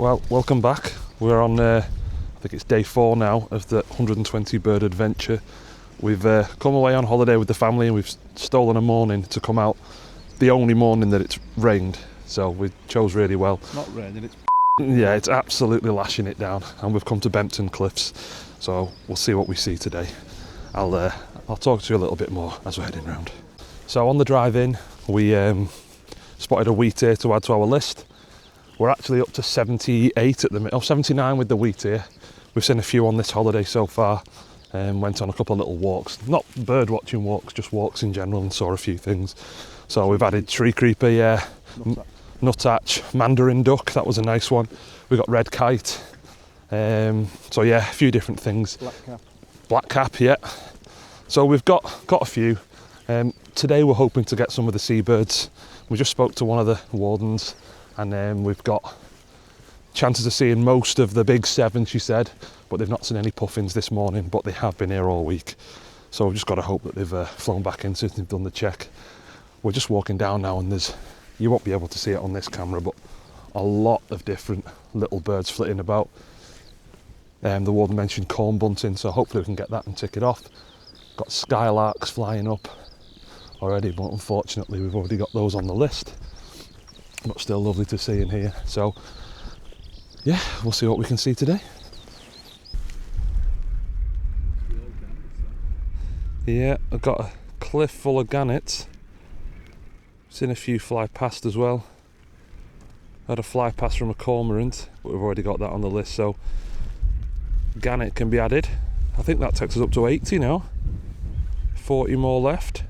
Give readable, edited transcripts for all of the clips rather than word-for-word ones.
Well, welcome back. We're on, I think it's day 4 now of the 120 bird adventure. We've come away on holiday with the family and we've stolen a morning to come out. The only morning that it's rained, so we chose really well. It's not raining, it's yeah, it's absolutely lashing it down, and we've come to Bempton Cliffs, so we'll see what we see today. I'll talk to you a little bit more as we're heading round. So on the drive in, we spotted a wheat ear to add to our list. We're actually up to 78 at the minute, 79 with the wheat ear. We've seen a few on this holiday so far, and went on a couple of little walks, not bird watching walks, just walks in general, and saw a few things. So we've added tree creeper, yeah, nuthatch, mandarin duck, that was a nice one. We got red kite, so yeah, a few different things. Black cap, yeah. So we've got a few. Today we're hoping to get some of the seabirds. We just spoke to one of the wardens, and we've got chances of seeing most of the big 7, she said, but they've not seen any puffins this morning, but they have been here all week. So we've just got to hope that they've flown back in since they've done the check. We're just walking down now, and you won't be able to see it on this camera, but a lot of different little birds flitting about. The warden mentioned corn bunting, so hopefully we can get that and tick it off. Got skylarks flying up already, but unfortunately we've already got those on the list. But still lovely to see in here. So yeah, we'll see what we can see today. Yeah, I've got a cliff full of gannets. Seen a few fly past as well. Had a fly past from a cormorant, but we've already got that on the list, so gannet can be added. I think that takes us up to 80 now. 40 more left.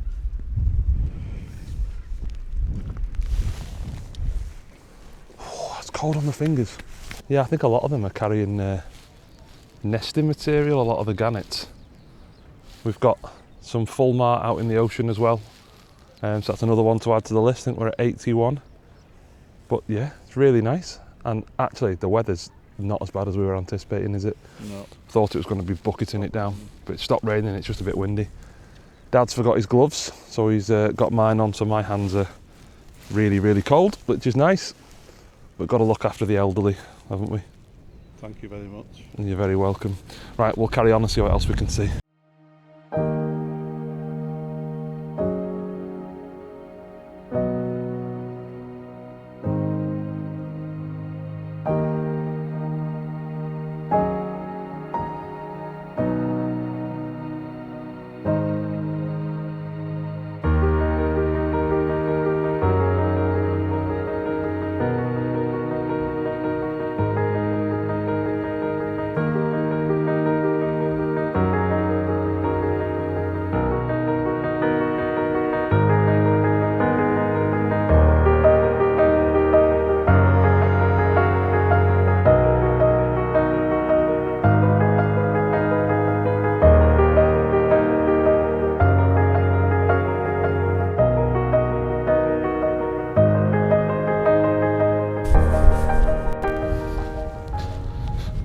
Oh, it's cold on the fingers. Yeah, I think a lot of them are carrying nesting material, a lot of the gannets. We've got some fulmar out in the ocean as well. So that's another one to add to the list. I think we're at 81. But yeah, it's really nice. And actually the weather's not as bad as we were anticipating, is it? No. Thought it was going to be bucketing it down, but it stopped raining, it's just a bit windy. Dad's forgot his gloves, so he's got mine on, so my hands are really, really cold, which is nice. But got to look after the elderly, haven't we? Thank you very much. And you're very welcome. Right, we'll carry on and see what else we can see.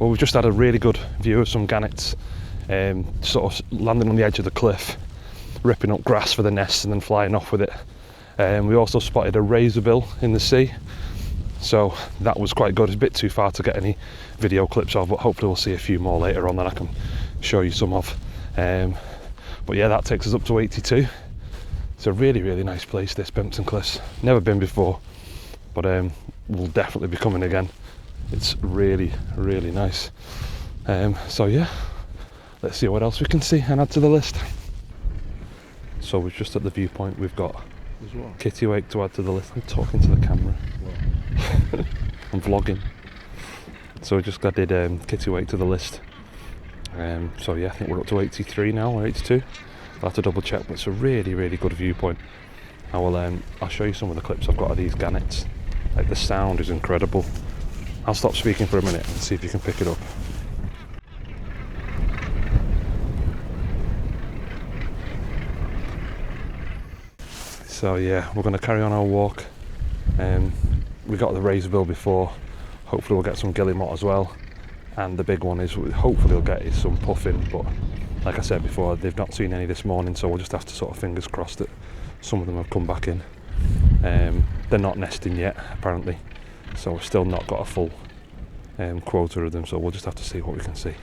Well, we've just had a really good view of some gannets, sort of landing on the edge of the cliff, ripping up grass for the nest and then flying off with it. We also spotted a razorbill in the sea, so that was quite good. It's a bit too far to get any video clips of, but hopefully we'll see a few more later on that I can show you some of. But yeah, that takes us up to 82. It's a really, really nice place, this Bempton Cliffs. Never been before, but we'll definitely be coming again. It's really, really nice. So yeah, let's see what else we can see and add to the list. So we're just at the viewpoint. We've got kittiwake to add to the list. I'm talking to the camera. I'm vlogging. So we just added kittiwake to the list. So yeah, I think we're up to 83 now, or 82. I'll have to double check, but it's a really, really good viewpoint. I'll show you some of the clips I've got of these gannets. Like, the sound is incredible. I'll stop speaking for a minute and see if you can pick it up. So yeah, we're going to carry on our walk. We got the razorbill before. Hopefully we'll get some guillemot as well. And the big one is, hopefully we'll get some puffin, but like I said before, they've not seen any this morning, so we'll just have to sort of fingers crossed that some of them have come back in. They're not nesting yet, apparently, so we've still not got a full quota of them, so we'll just have to see what we can see.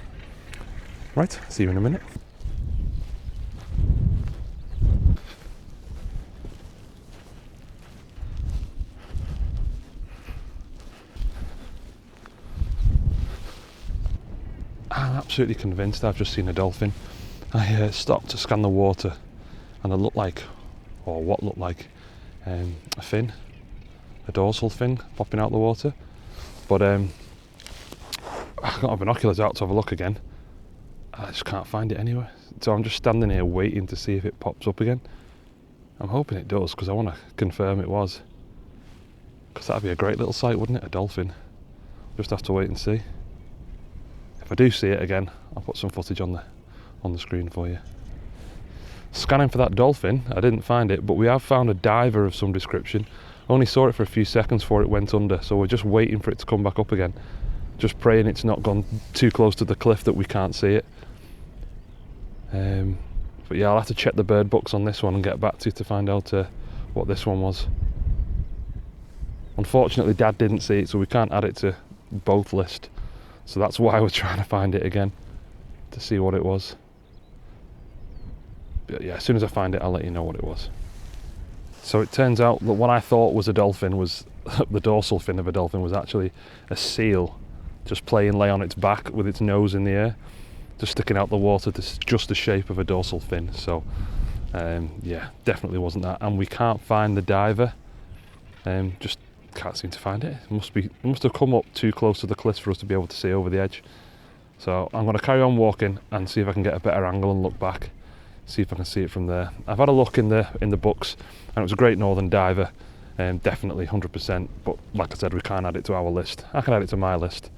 Right, see you in a minute. I'm absolutely convinced I've just seen a dolphin. I stopped to scan the water and it looked like, or what looked like, a fin, a dorsal fin popping out the water. But I've got my binoculars out to have a look again. I just can't find it anywhere. So I'm just standing here waiting to see if it pops up again. I'm hoping it does because I want to confirm it was. Because that'd be a great little sight, wouldn't it? A dolphin. Just have to wait and see. If I do see it again, I'll put some footage on the screen for you. Scanning for that dolphin, I didn't find it, but we have found a diver of some description. Only saw it for a few seconds before it went under, so we're just waiting for it to come back up again. Just praying it's not gone too close to the cliff that we can't see it. But yeah, I'll have to check the bird books on this one and get back to you to find out what this one was. Unfortunately, Dad didn't see it, so we can't add it to both lists. So that's why we're trying to find it again, to see what it was. But yeah, as soon as I find it, I'll let you know what it was. So it turns out that what I thought was a dolphin was, the dorsal fin of a dolphin was actually a seal, just playing lay on its back with its nose in the air, just sticking out the water, just the shape of a dorsal fin. So yeah, definitely wasn't that. And we can't find the diver, just can't seem to find it. It must have come up too close to the cliffs for us to be able to see over the edge. So I'm going to carry on walking and see if I can get a better angle and look back, see if I can see it from there. I've had a look in the books and it was a great northern diver, definitely 100%, but like I said, we can't add it to our list. I can add it to my list,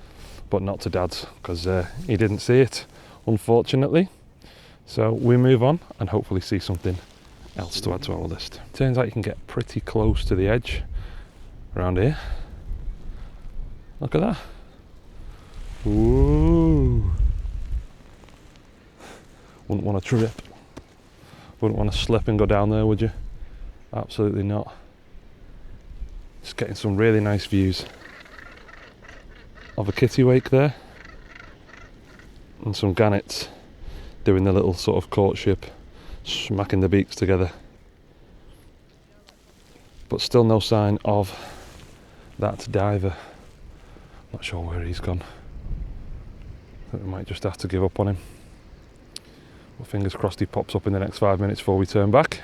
but not to Dad's, because he didn't see it, unfortunately. So we move on and hopefully see something else to add to our list. Turns out you can get pretty close to the edge around here. Look at that. Ooh. Wouldn't want to trip. Wouldn't want to slip and go down there, would you? Absolutely not. Just getting some really nice views of a kittiwake there. And some gannets doing the little sort of courtship, smacking the beaks together. But still no sign of that diver. Not sure where he's gone. I think we might just have to give up on him. Well, fingers crossed he pops up in the next 5 minutes before we turn back,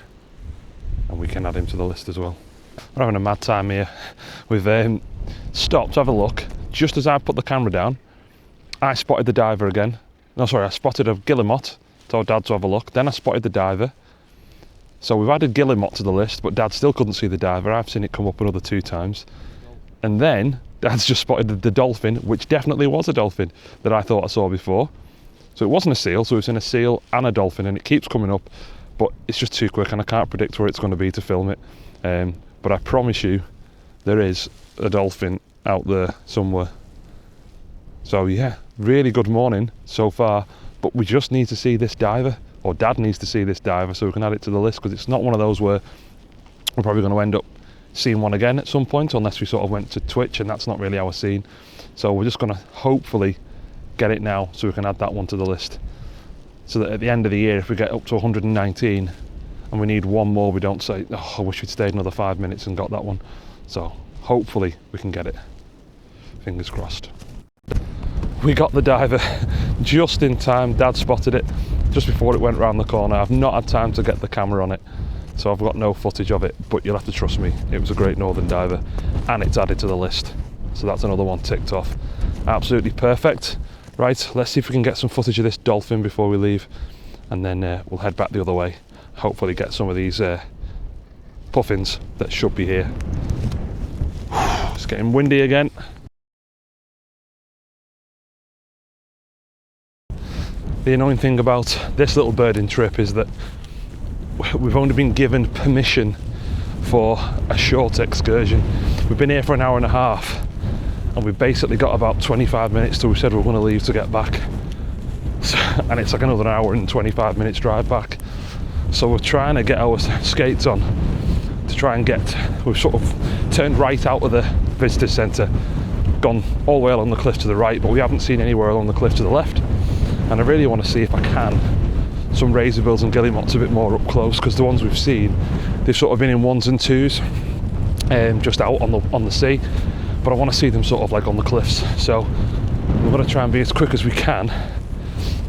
and we can add him to the list as well. We're having a mad time here. We've stopped to have a look. Just as I put the camera down, I spotted the diver again. No, sorry, I spotted a guillemot. Told Dad to have a look. Then I spotted the diver. So we've added guillemot to the list, but Dad still couldn't see the diver. I've seen it come up another 2 times. And then Dad's just spotted the dolphin, which definitely was a dolphin that I thought I saw before. So it wasn't a seal, so we've seen a seal and a dolphin, and it keeps coming up, but it's just too quick and I can't predict where it's going to be to film it. But I promise you, there is a dolphin out there somewhere. So yeah, really good morning so far, but we just need to see this diver, or Dad needs to see this diver so we can add it to the list, because it's not one of those where we're probably going to end up seeing one again at some point, unless we sort of went to Twitch, and that's not really our scene. So we're just going to hopefully get it now so we can add that one to the list, so that at the end of the year, if we get up to 119 and we need one more, we don't say, oh, I wish we'd stayed another 5 minutes and got that one. So hopefully we can get it. Fingers crossed. We got the diver just in time. Dad spotted it just before it went round the corner. I've not had time to get the camera on it, so I've got no footage of it, but you'll have to trust me, it was a great northern diver, and it's added to the list. So that's another one ticked off. Absolutely perfect. Right, let's see if we can get some footage of this dolphin before we leave, and then we'll head back the other way. Hopefully get some of these puffins that should be here. It's getting windy again. The annoying thing about this little birding trip is that we've only been given permission for a short excursion. We've been here for an hour and a half, and we've basically got about 25 minutes till we said we were going to leave to get back. So, and it's like another hour and 25 minutes drive back. So we're trying to get our skates on to try and get, we've sort of turned right out of the visitor centre gone all the way along the cliff to the right, but we haven't seen anywhere along the cliff to the left. And I really want to see if I can some razorbills and guillemots a bit more up close, because the ones we've seen, they've sort of been in ones and twos, just out on the sea. But I want to see them sort of like on the cliffs. So we're going to try and be as quick as we can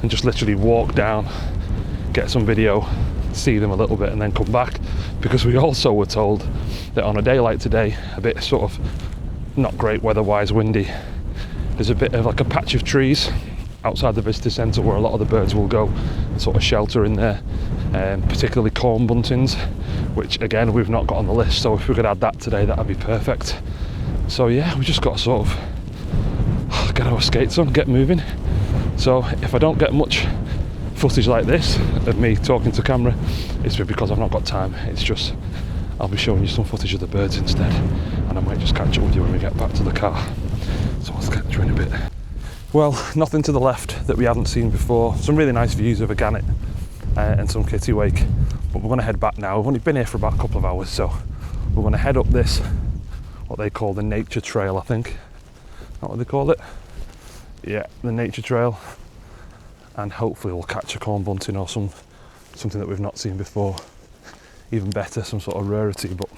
and just literally walk down, get some video, see them a little bit, and then come back, because we also were told that on a day like today, a bit sort of not great weather-wise, windy, there's a bit of like a patch of trees outside the visitor centre where a lot of the birds will go and sort of shelter in there, particularly corn buntings, which again we've not got on the list. So if we could add that today, that'd be perfect. So yeah, we just got to sort of get our skates on, get moving. So if I don't get much footage like this of me talking to camera, it's because I've not got time. It's just I'll be showing you some footage of the birds instead, and I might just catch up with you when we get back to the car. So I'll catch you in a bit. Well, nothing to the left that we haven't seen before. Some really nice views of a gannet and some kittiwake, but we're going to head back now. We've only been here for about a couple of hours, so we're going to head up this, what they call the nature trail, I think. Is that what they call it? Yeah, the nature trail, and hopefully we'll catch a corn bunting or something that we've not seen before. Even better, some sort of rarity, but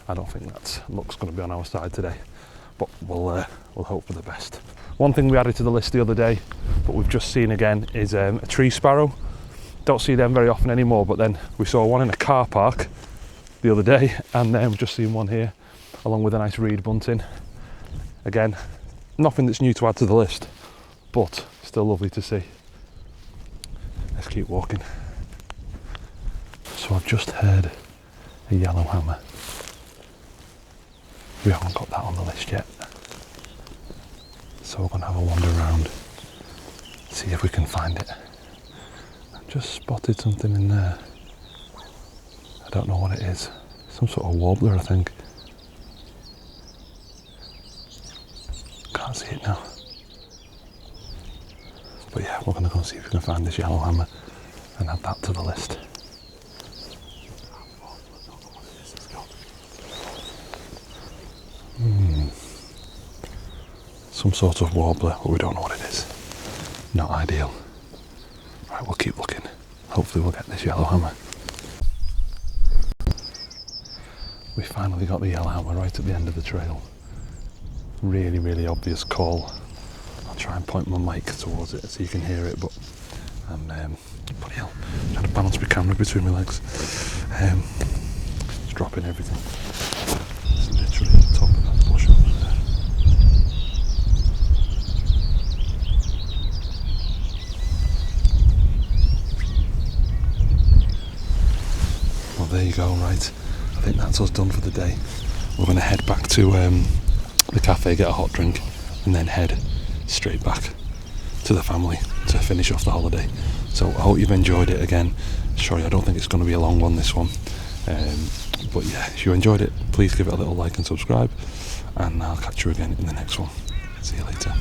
I don't think that luck's going to be on our side today. But we'll hope for the best. One thing we added to the list the other day, but we've just seen again, is a tree sparrow. Don't see them very often anymore, but then we saw one in a car park the other day, and then we've just seen one here, along with a nice reed bunting. Again, nothing that's new to add to the list, but still lovely to see. Let's keep walking. So I've just heard a yellowhammer. We haven't got that on the list yet. So we're going to have a wander around, see if we can find it. I've just spotted something in there. I don't know what it is. Some sort of warbler, I think. Can't see it now. But yeah, we're going to go and see if we can find this yellowhammer and add that to the list. Some sort of warbler, but we don't know what it is. Not ideal. Right, we'll keep looking. Hopefully we'll get this yellowhammer. We finally got the yellowhammer right at the end of the trail. Really, really obvious call. I'll try and point my mic towards it so you can hear it, but I'm bloody hell, trying to balance my camera between my legs. It's dropping everything. It's literally at the top of that bush over there. Well, there you go, right. I think that's us done for the day. We're going to head back to the cafe, get a hot drink, and then head straight back to the family to finish off the holiday. So I hope you've enjoyed it again. Sorry, I don't think it's going to be a long one, this one. But yeah, if you enjoyed it, please give it a little like and subscribe, and I'll catch you again in the next one. See you later.